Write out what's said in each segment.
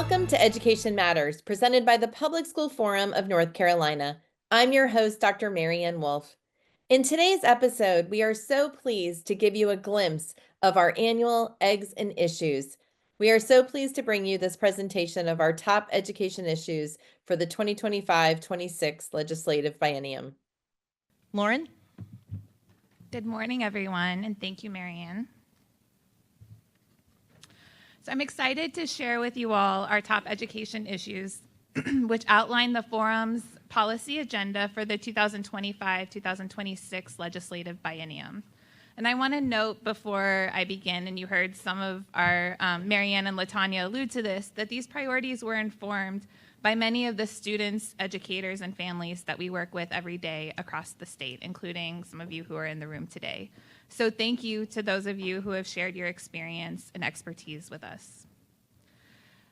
Welcome to Education Matters, presented by the Public School Forum of North Carolina. I'm your host, Dr. Marianne Wolf. In today's episode, we are so pleased to give you a glimpse of our annual Eggs and Issues. We are so pleased to bring you this presentation of our top education issues for the 2025-26 legislative biennium. Lauren? Good morning, everyone, and thank you, Marianne. So I'm excited to share with you all our top education issues, which outline the forum's policy agenda for the 2025-2026 legislative biennium. And I want to note before I begin, and you heard some of our Marianne and Latanya allude to this, that these priorities were informed by many of the students, educators, and families that we work with every day across the state, including some of you who are in the room today. So thank you to those of you who have shared your experience and expertise with us.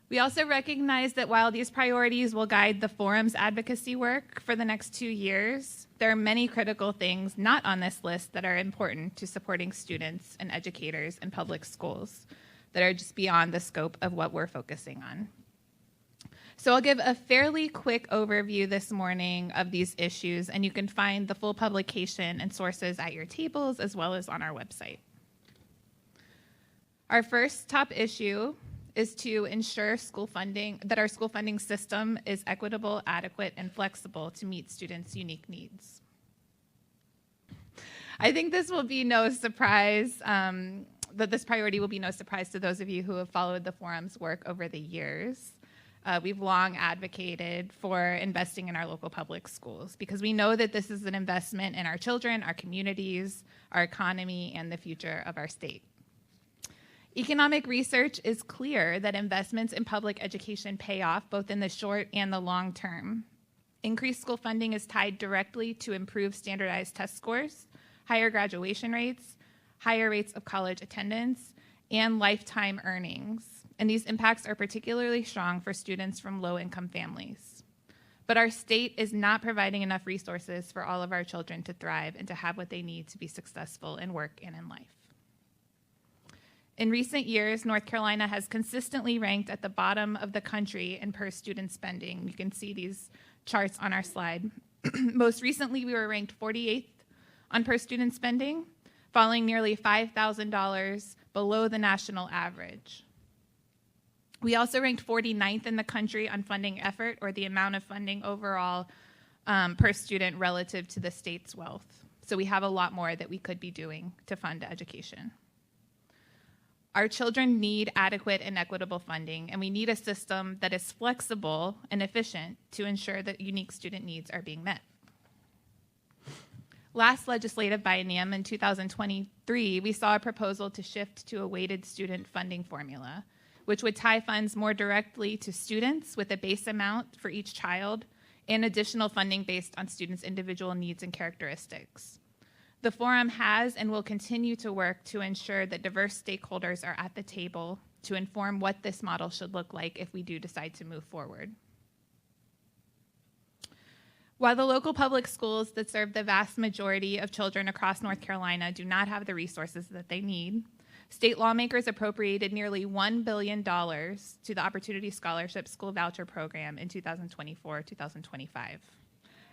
We also recognize that while these priorities will guide the forum's advocacy work for the next 2 years, there are many critical things not on this list that are important to supporting students and educators in public schools that are just beyond the scope of what we're focusing on. So I'll give a fairly quick overview this morning of these issues, and you can find the full publication and sources at your tables as well as on our website. Our first top issue is to ensure that our school funding system is equitable, adequate, and flexible to meet students' unique needs. I think this will be no surprise, that this priority will be no surprise to those of you who have followed the forum's work over the years. We've long advocated for investing in our local public schools because we know that this is an investment in our children, our communities, our economy, and the future of our state. Economic research is clear that investments in public education pay off both in the short and the long term. Increased school funding is tied directly to improved standardized test scores, higher graduation rates, higher rates of college attendance, and lifetime earnings. And these impacts are particularly strong for students from low-income families. But our state is not providing enough resources for all of our children to thrive and to have what they need to be successful in work and in life. In recent years, North Carolina has consistently ranked at the bottom of the country in per-student spending. You can see these charts on our slide. Most recently, we were ranked 48th on per-student spending, falling nearly $5,000 below the national average. We also ranked 49th in the country on funding effort, or the amount of funding overall per student relative to the state's wealth. So we have a lot more that we could be doing to fund education. Our children need adequate and equitable funding, and we need a system that is flexible and efficient to ensure that unique student needs are being met. Last legislative biennium in 2023, we saw a proposal to shift to a weighted student funding formula, which would tie funds more directly to students with a base amount for each child and additional funding based on students' individual needs and characteristics. The forum has and will continue to work to ensure that diverse stakeholders are at the table to inform what this model should look like if we do decide to move forward. While the local public schools that serve the vast majority of children across North Carolina do not have the resources that they need, state lawmakers appropriated nearly $1 billion to the Opportunity Scholarship School Voucher Program in 2024-2025.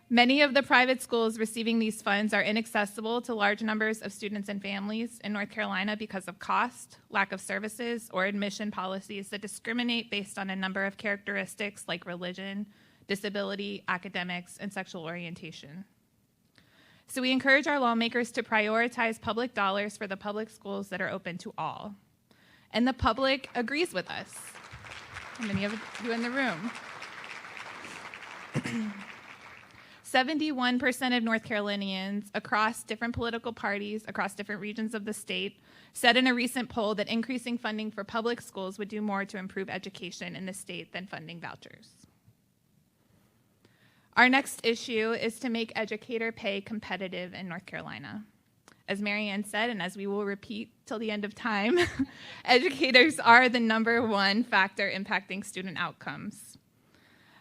Many of the private schools receiving these funds are inaccessible to large numbers of students and families in North Carolina because of cost, lack of services, or admission policies that discriminate based on a number of characteristics like religion, disability, academics, and sexual orientation. So we encourage our lawmakers to prioritize public dollars for the public schools that are open to all. And the public agrees with us. Many of you in the room. 71% of North Carolinians across different political parties, across different regions of the state, said in a recent poll that increasing funding for public schools would do more to improve education in the state than funding vouchers. Our next issue is to make educator pay competitive in North Carolina. As Marianne said, and as we will repeat till the end of time, educators are the #1 factor impacting student outcomes.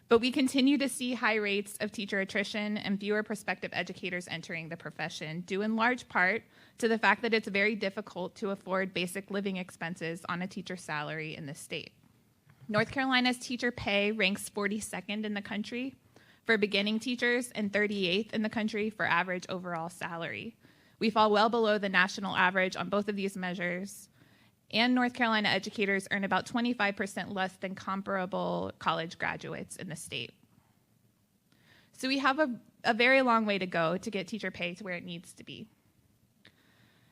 But we continue to see high rates of teacher attrition and fewer prospective educators entering the profession, due in large part to the fact that it's very difficult to afford basic living expenses on a teacher's salary in this state. North Carolina's teacher pay ranks 42nd in the country for beginning teachers and 38th in the country for average overall salary. We fall well below the national average on both of these measures, and North Carolina educators earn about 25% less than comparable college graduates in the state. So we have a very long way to go to get teacher pay to where it needs to be,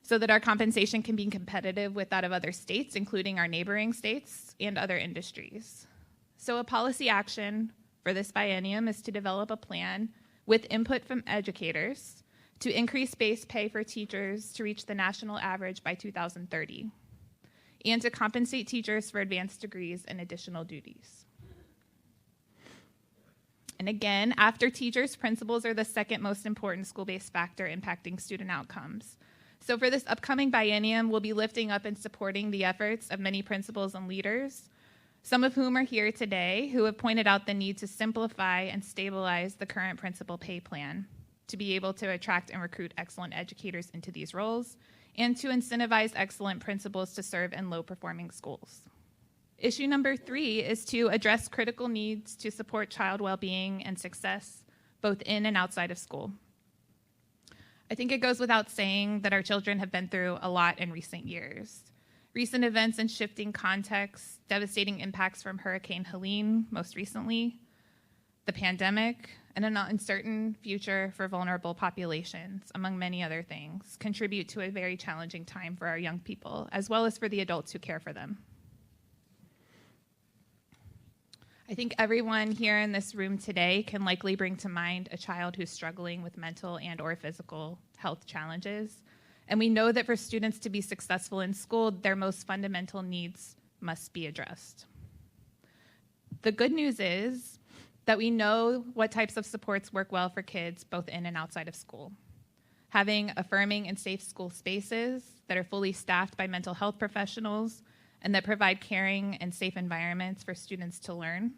so that our compensation can be competitive with that of other states, including our neighboring states and other industries. So a policy action for this biennium is to develop a plan with input from educators to increase base pay for teachers to reach the national average by 2030, and to compensate teachers for advanced degrees and additional duties. And again, after teachers, principals are the second most important school-based factor impacting student outcomes. So for this upcoming biennium, we'll be lifting up and supporting the efforts of many principals and leaders, some of whom are here today, who have pointed out the need to simplify and stabilize the current principal pay plan to be able to attract and recruit excellent educators into these roles, and to incentivize excellent principals to serve in low-performing schools. Issue number 3 is to address critical needs to support child well-being and success, both in and outside of school. I think it goes without saying that our children have been through a lot in recent years. Recent events and shifting contexts, devastating impacts from Hurricane Helene most recently, the pandemic, and an uncertain future for vulnerable populations, among many other things, contribute to a very challenging time for our young people, as well as for the adults who care for them. I think everyone here in this room today can likely bring to mind a child who's struggling with mental and or physical health challenges. And we know that for students to be successful in school, their most fundamental needs must be addressed. The good news is that we know what types of supports work well for kids both in and outside of school. Having affirming and safe school spaces that are fully staffed by mental health professionals and that provide caring and safe environments for students to learn.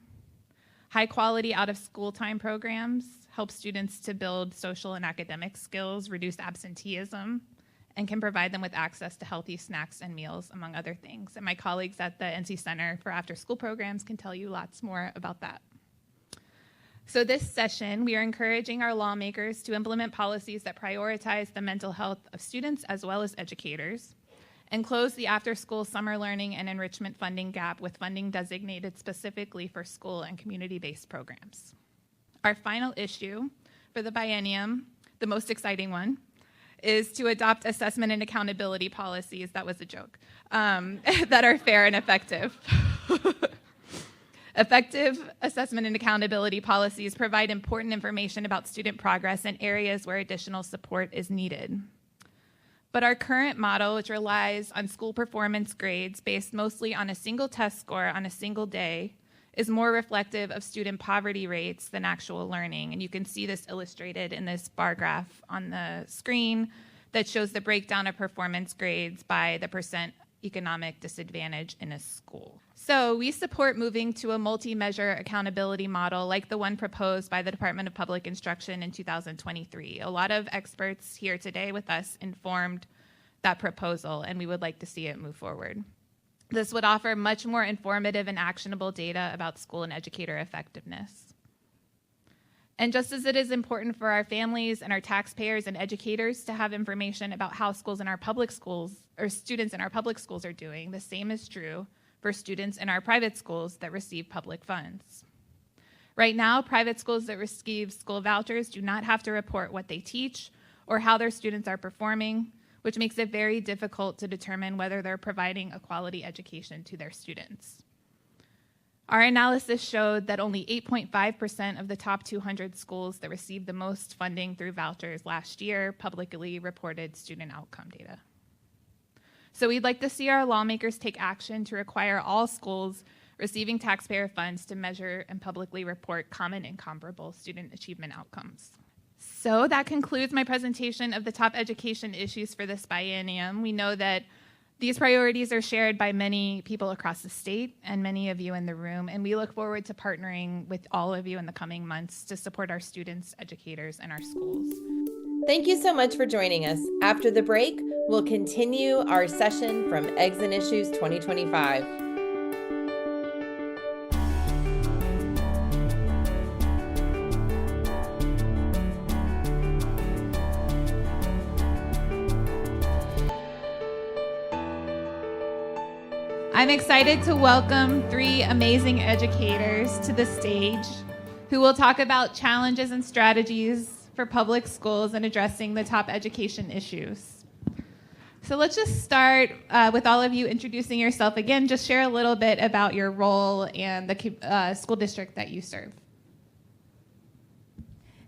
High quality out of school time programs help students to build social and academic skills, reduce absenteeism, and can provide them with access to healthy snacks and meals, among other things. And my colleagues at the NC Center for After School Programs can tell you lots more about that. So this session, we are encouraging our lawmakers to implement policies that prioritize the mental health of students as well as educators, and close the after-school summer learning and enrichment funding gap with funding designated specifically for school and community-based programs. Our final issue for the biennium, the most exciting one, is to adopt assessment and accountability policies, that was a joke, that are fair and effective. Effective assessment and accountability policies provide important information about student progress in areas where additional support is needed. But our current model, which relies on school performance grades based mostly on a single test score on a single day, is more reflective of student poverty rates than actual learning. And you can see this illustrated in this bar graph on the screen that shows the breakdown of performance grades by the percent economic disadvantage in a school. So we support moving to a multi-measure accountability model like the one proposed by the Department of Public Instruction in 2023. A lot of experts here today with us informed that proposal, and we would like to see it move forward. This would offer much more informative and actionable data about school and educator effectiveness. And just as it is important for our families and our taxpayers and educators to have information about how schools in our public schools, or students in our public schools are doing, the same is true for students in our private schools that receive public funds. Right now, private schools that receive school vouchers do not have to report what they teach or how their students are performing, which makes it very difficult to determine whether they're providing a quality education to their students. Our analysis showed that only 8.5% of the top 200 schools that received the most funding through vouchers last year publicly reported student outcome data. So we'd like to see our lawmakers take action to require all schools receiving taxpayer funds to measure and publicly report common and comparable student achievement outcomes. So that concludes my presentation of the top education issues for this biennium. We know that these priorities are shared by many people across the state and many of you in the room, and we look forward to partnering with all of you in the coming months to support our students, educators, and our schools. Thank you so much for joining us. After the break, we'll continue our session from Eggs and Issues 2025. I'm excited to welcome 3 amazing educators to the stage who will talk about challenges and strategies for public schools in addressing the top education issues. So let's just start with all of you introducing yourself again. Just share a little bit about your role and the school district that you serve.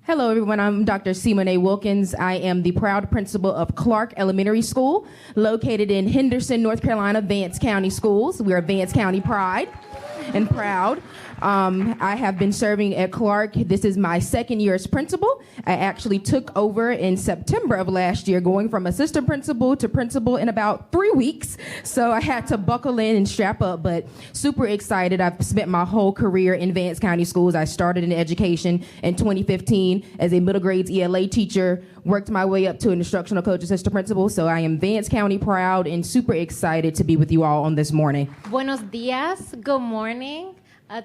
Hello, everyone. I'm Dr. Simone Wilkins. I am the proud principal of Clarke Elementary School, located in Henderson, North Carolina, Vance County Schools. We are Vance County pride and proud. I have been serving at Clarke. This is my second year as principal. I actually took over in September of last year, going from assistant principal to principal in about 3 weeks. So I had to buckle in and strap up, but super excited. I've spent my whole career in Vance County Schools. I started in education in 2015 as a middle grades ELA teacher, worked my way up to an instructional coach assistant principal. So I am Vance County proud and super excited to be with you all on this morning. Buenos dias. Good morning.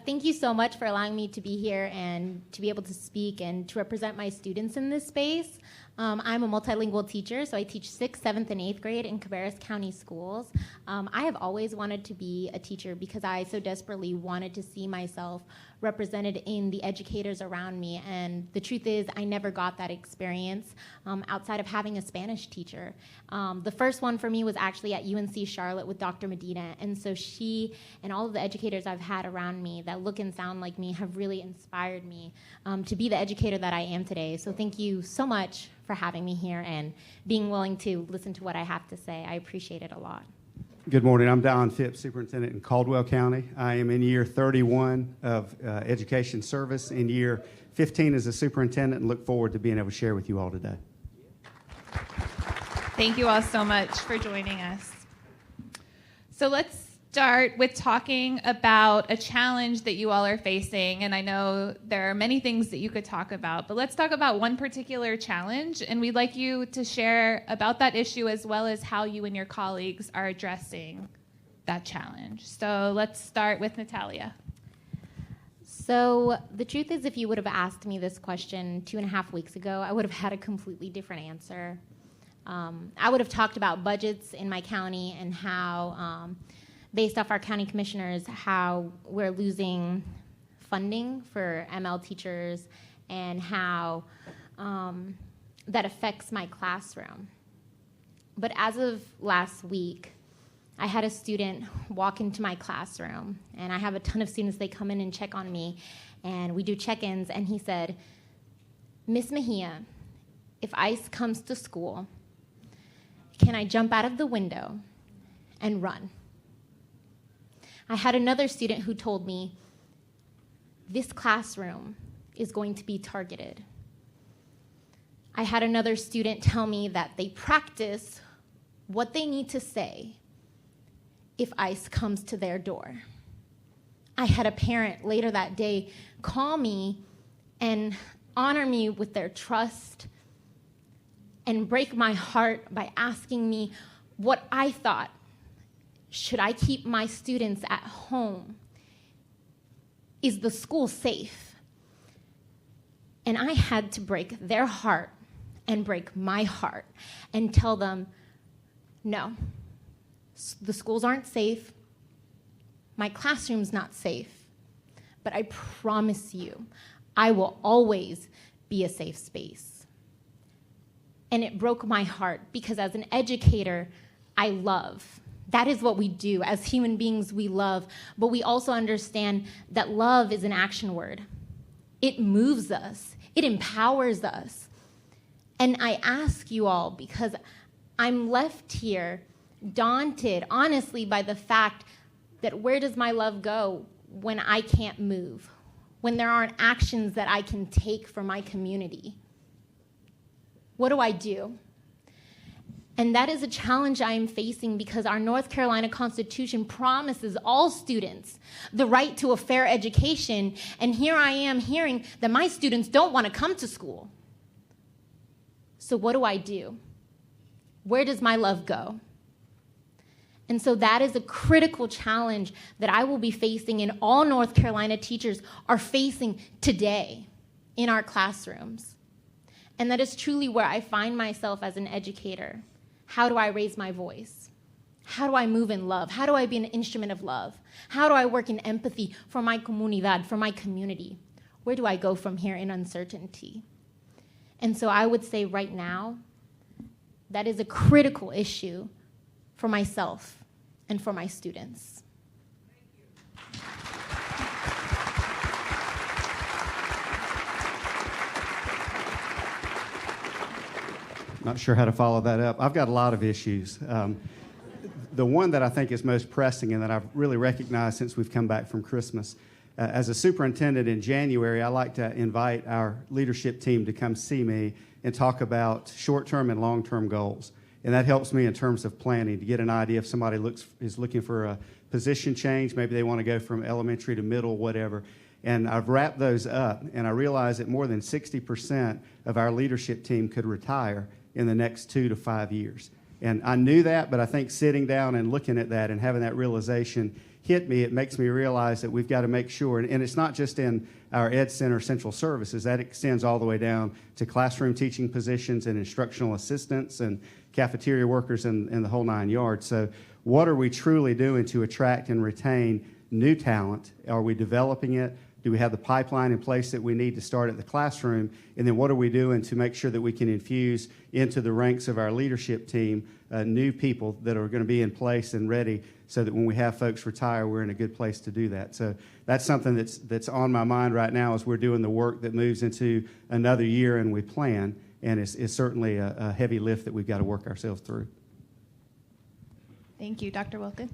Thank you so much for allowing me to be here and to be able to speak and to represent my students in this space. I'm a multilingual teacher, so I teach 6th, 7th, and 8th grade in Cabarrus County Schools. I have always wanted to be a teacher because I so desperately wanted to see myself represented in the educators around me. And the truth is, I never got that experience outside of having a Spanish teacher. The first one for me was actually at UNC Charlotte with Dr. Medina. And so she and all of the educators I've had around me that look and sound like me have really inspired me to be the educator that I am today. So thank you so much for having me here and being willing to listen to what I have to say. I appreciate it a lot. Good morning. I'm Don Phipps, Superintendent in Caldwell County. I am in year 31 of education service, in year 15 as a superintendent, and look forward to being able to share with you all today. Thank you all so much for joining us. So let's start with talking about a challenge that you all are facing. And I know there are many things that you could talk about, but let's talk about one particular challenge. And we'd like you to share about that issue as well as how you and your colleagues are addressing that challenge. So let's start with Natalia. So the truth is, if you would have asked me this question 2.5 weeks ago, I would have had a completely different answer. I would have talked about budgets in my county and how, based off our county commissioners, how we're losing funding for ML teachers and how that affects my classroom. But as of last week, I had a student walk into my classroom, and I have a ton of students. They come in and check on me, and we do check-ins, and he said, "Miss Mejia, if ICE comes to school, can I jump out of the window and run?" I had another student who told me, "This classroom is going to be targeted." I had another student tell me that they practice what they need to say if ICE comes to their door. I had a parent later that day call me and honor me with their trust and break my heart by asking me what I thought. Should I keep my students at home? Is the school safe? And I had to break their heart and break my heart and tell them, no, the schools aren't safe. My classroom's not safe. But I promise you, I will always be a safe space. And it broke my heart because as an educator, I love. That is what we do. As human beings, we love. But we also understand that love is an action word. It moves us. It empowers us. And I ask you all, because I'm left here daunted, honestly, by the fact that where does my love go when I can't move? When there aren't actions that I can take for my community? What do I do? And that is a challenge I am facing because our North Carolina Constitution promises all students the right to a fair education, and here I am hearing that my students don't want to come to school. So what do I do? Where does my love go? And so that is a critical challenge that I will be facing and all North Carolina teachers are facing today in our classrooms. And that is truly where I find myself as an educator. How do I raise my voice? How do I move in love? How do I be an instrument of love? How do I work in empathy for my comunidad, for my community? Where do I go from here in uncertainty? And so I would say right now, that is a critical issue for myself and for my students. Not sure how to follow that up. I've got a lot of issues. The one that I think is most pressing and that I've really recognized since we've come back from Christmas, as a superintendent in January, I like to invite our leadership team to come see me and talk about short-term and long-term goals. And that helps me in terms of planning to get an idea if somebody is looking for a position change, maybe they want to go from elementary to middle, whatever. And I've wrapped those up, and I realize that more than 60% of our leadership team could retire in the next 2 to 5 years. And I knew that, but I think sitting down and looking at that and having that realization hit me, it makes me realize that we've got to make sure, and it's not just in our Ed Center Central Services, that extends all the way down to classroom teaching positions and instructional assistants and cafeteria workers and the whole 9 yards. So what are we truly doing to attract and retain new talent? Are we developing it? Do we have the pipeline in place that we need to start at the classroom? And then what are we doing to make sure that we can infuse into the ranks of our leadership team new people that are going to be in place and ready so that when we have folks retire, we're in a good place to do that. So that's something that's on my mind right now as we're doing the work that moves into another year and we plan. And it's certainly a heavy lift that we've got to work ourselves through. Thank you. Dr. Wilkins?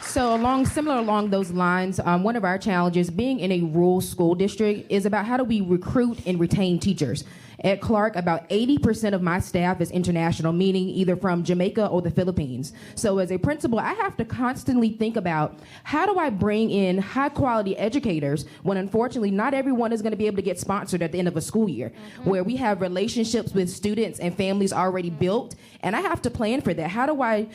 So similar along those lines, one of our challenges being in a rural school district is about how do we recruit and retain teachers. At Clarke, about 80% of my staff is international, meaning either from Jamaica or the Philippines. So as a principal, I have to constantly think about how do I bring in high quality educators when unfortunately not everyone is going to be able to get sponsored at the end of a school year, where we have relationships with students and families already built, and I have to plan for that. How do I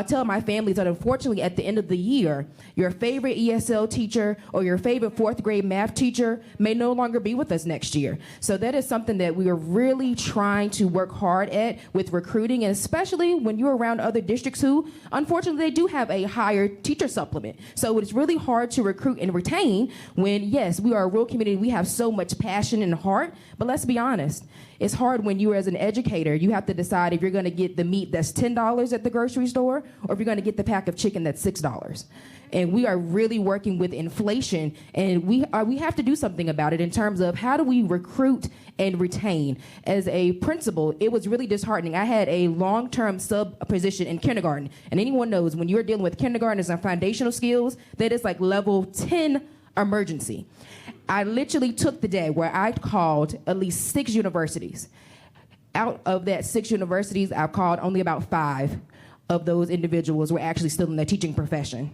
tell my families that unfortunately at the end of the year, your favorite ESL teacher or your favorite 4th grade math teacher may no longer be with us next year. So that is something that we are really trying to work hard at with recruiting, and especially when you're around other districts who, unfortunately, they do have a higher teacher supplement. So it's really hard to recruit and retain when, yes, we are a rural community, we have so much passion and heart, but let's be honest, it's hard when you as an educator, you have to decide if you're going to get the meat that's $10 at the grocery store or if you're going to get the pack of chicken that's $6. And we are really working with inflation, and we have to do something about it in terms of how do we recruit and retain. As a principal, it was really disheartening. I had a long-term sub position in kindergarten, and anyone knows when you're dealing with kindergartners and foundational skills, that is like level 10 emergency. I literally took the day where I called at least 6 universities. Out of that 6 universities, I've called only about 5 of those individuals were actually still in the teaching profession.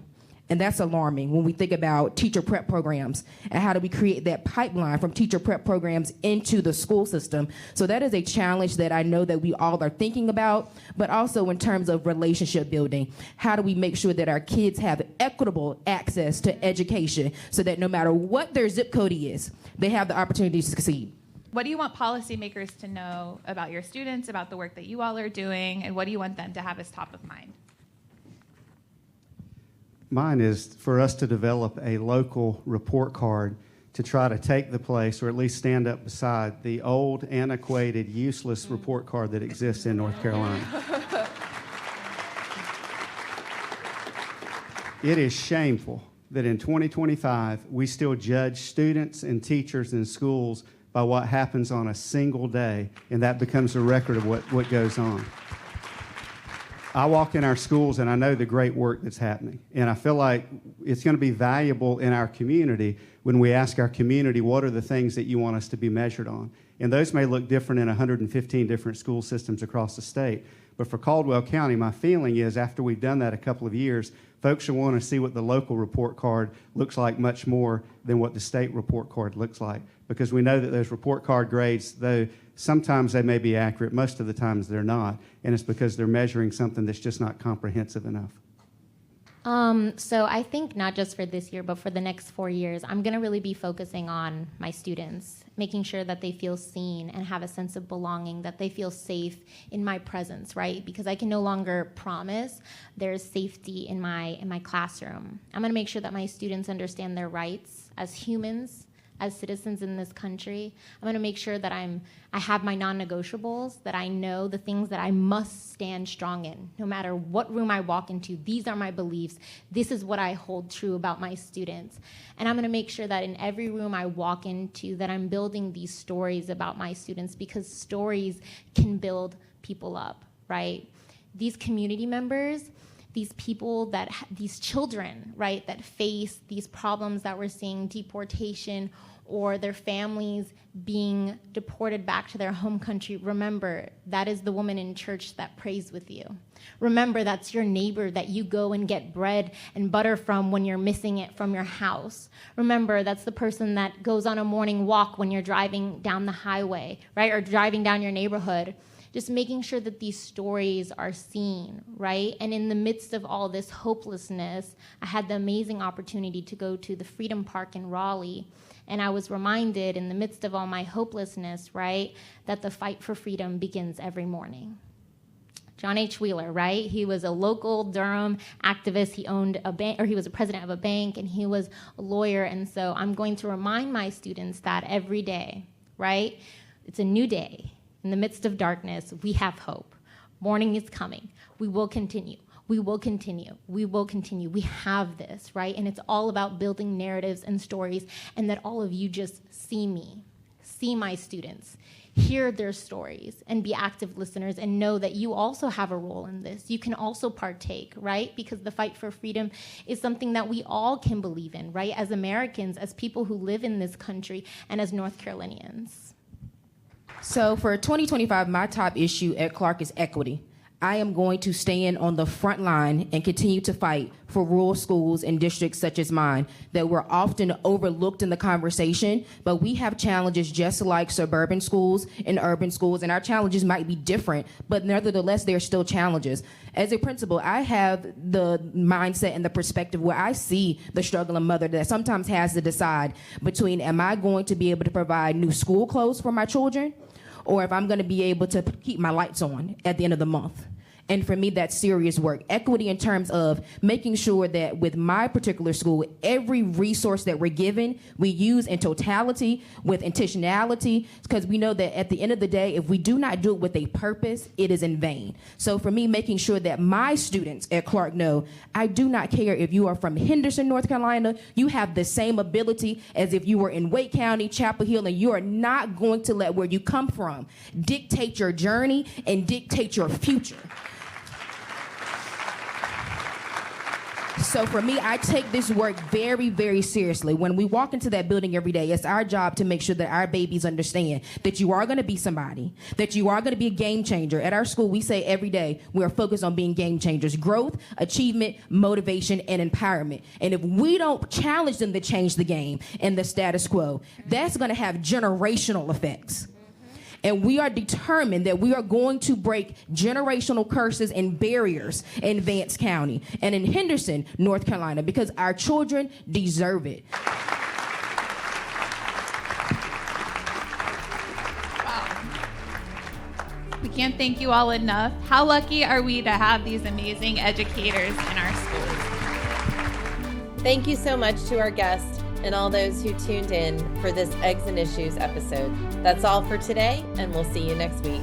And that's alarming when we think about teacher prep programs and how do we create that pipeline from teacher prep programs into the school system. So that is a challenge that I know that we all are thinking about, but also in terms of relationship building. How do we make sure that our kids have equitable access to education so that no matter what their zip code is, they have the opportunity to succeed? What do you want policymakers to know about your students, about the work that you all are doing, and what do you want them to have as top of mind? Mine is for us to develop a local report card to try to take the place, or at least stand up beside, the old, antiquated, useless report card that exists in North Carolina. It is shameful that in 2025, we still judge students and teachers in schools by what happens on a single day, and that becomes a record of what goes on. I walk in our schools and I know the great work that's happening. And I feel like it's going to be valuable in our community when we ask our community, what are the things that you want us to be measured on? And those may look different in 115 different school systems across the state. But for Caldwell County, my feeling is after we've done that a couple of years, folks will want to see what the local report card looks like much more than what the state report card looks like. Because we know that those report card grades, though sometimes they may be accurate, most of the times they're not. And it's because they're measuring something that's just not comprehensive enough. So I think not just for this year, but for the next 4 years, I'm going to really be focusing on my students, making sure that they feel seen and have a sense of belonging, that they feel safe in my presence, right? Because I can no longer promise there's safety in my classroom. I'm going to make sure that my students understand their rights as humans, as citizens in this country. I'm going to make sure that I have my non-negotiables, that I know the things that I must stand strong in. No matter what room I walk into, these are my beliefs. This is what I hold true about my students. And I'm going to make sure that in every room I walk into, that I'm building these stories about my students, because stories can build people up, right? These community members, these people these children, right, that face these problems that we're seeing, deportation, or their families being deported back to their home country, remember, that is the woman in church that prays with you. Remember, that's your neighbor that you go and get bread and butter from when you're missing it from your house. Remember, that's the person that goes on a morning walk when you're driving down the highway, right, or driving down your neighborhood. Just making sure that these stories are seen, right? And in the midst of all this hopelessness, I had the amazing opportunity to go to the Freedom Park in Raleigh. And I was reminded in the midst of all my hopelessness, right, that the fight for freedom begins every morning. John H. Wheeler, right? He was a local Durham activist. He owned a bank, or he was a president of a bank, and he was a lawyer. And so I'm going to remind my students that every day, right? It's a new day. In the midst of darkness, we have hope. Morning is coming. We will continue. We will continue. We will continue. We have this, right? And it's all about building narratives and stories, and that all of you just see me, see my students, hear their stories, and be active listeners, and know that you also have a role in this. You can also partake, right? Because the fight for freedom is something that we all can believe in, right? As Americans, as people who live in this country, and as North Carolinians. So for 2025, my top issue at Clarke is equity. I am going to stand on the front line and continue to fight for rural schools in districts such as mine that were often overlooked in the conversation, but we have challenges just like suburban schools and urban schools, and our challenges might be different, but nevertheless, they're still challenges. As a principal, I have the mindset and the perspective where I see the struggling mother that sometimes has to decide between, am I going to be able to provide new school clothes for my children, or if I'm going to be able to keep my lights on at the end of the month. And for me, that's serious work. Equity in terms of making sure that with my particular school, every resource that we're given, we use in totality with intentionality, because we know that at the end of the day, if we do not do it with a purpose, it is in vain. So for me, making sure that my students at Clarke know, I do not care if you are from Henderson, North Carolina, you have the same ability as if you were in Wake County, Chapel Hill, and you are not going to let where you come from dictate your journey and dictate your future. So for me, I take this work very, very seriously. When we walk into that building every day, it's our job to make sure that our babies understand that you are going to be somebody, that you are going to be a game changer. At our school, we say every day we are focused on being game changers: growth, achievement, motivation, and empowerment. And if we don't challenge them to change the game and the status quo, that's going to have generational effects. And we are determined that we are going to break generational curses and barriers in Vance County and in Henderson, North Carolina, because our children deserve it. Wow. We can't thank you all enough. How lucky are we to have these amazing educators in our schools? Thank you so much to our guests and all those who tuned in for this Eggs and Issues episode. That's all for today, and we'll see you next week.